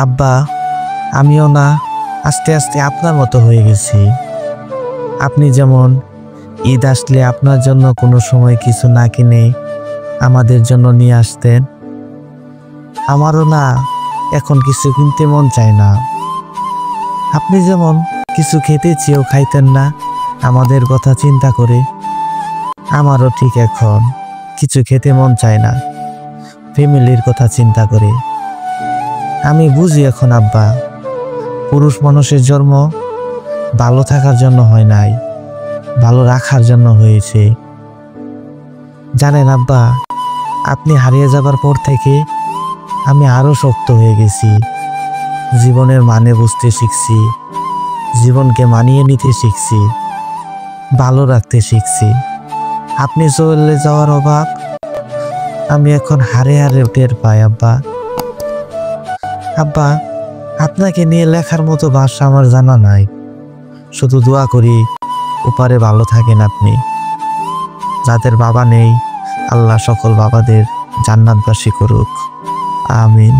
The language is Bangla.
আব্বা, আমিও না আস্তে আস্তে আপনার মতো হয়ে গেছি। আপনি যেমন ঈদ আসলে আপনার জন্য কোনো সময় কিছু না কিনে আমাদের জন্য নিয়ে আসতেন, আমারও না এখন কিছু কিনতে মন চায় না। আপনি যেমন কিছু খেতে চেয়েও খাইতেন না আমাদের কথা চিন্তা করে, আমারও ঠিক এখন কিছু খেতে মন চায় না ফ্যামিলির কথা চিন্তা করে। আমি বুঝি এখন আব্বা, পুরুষ মানুষের জন্ম ভালো থাকার জন্য হয় নাই, ভালো রাখার জন্য হয়েছে। জানেন আব্বা, আপনি হারিয়ে যাবার পর থেকে আমি আরো শক্ত হয়ে গেছি। জীবনের মানে বুঝতে শিখছি, জীবনকে মানিয়ে নিতে শিখছি, ভালো রাখতে শিখছি। আপনি চলে যাওয়ার অভাব আমি এখন হারে হারে টের পাই আব্বা। আব্বা, আপনাকে নিয়ে লেখার মতো ভাষা আমার জানা নাই, শুধু দোয়া করি ওপারে ভালো থাকেন আপনি। যাদের বাবা নেই, আল্লাহ সকল বাবাদের জান্নাতবাসী করুক, আমিন।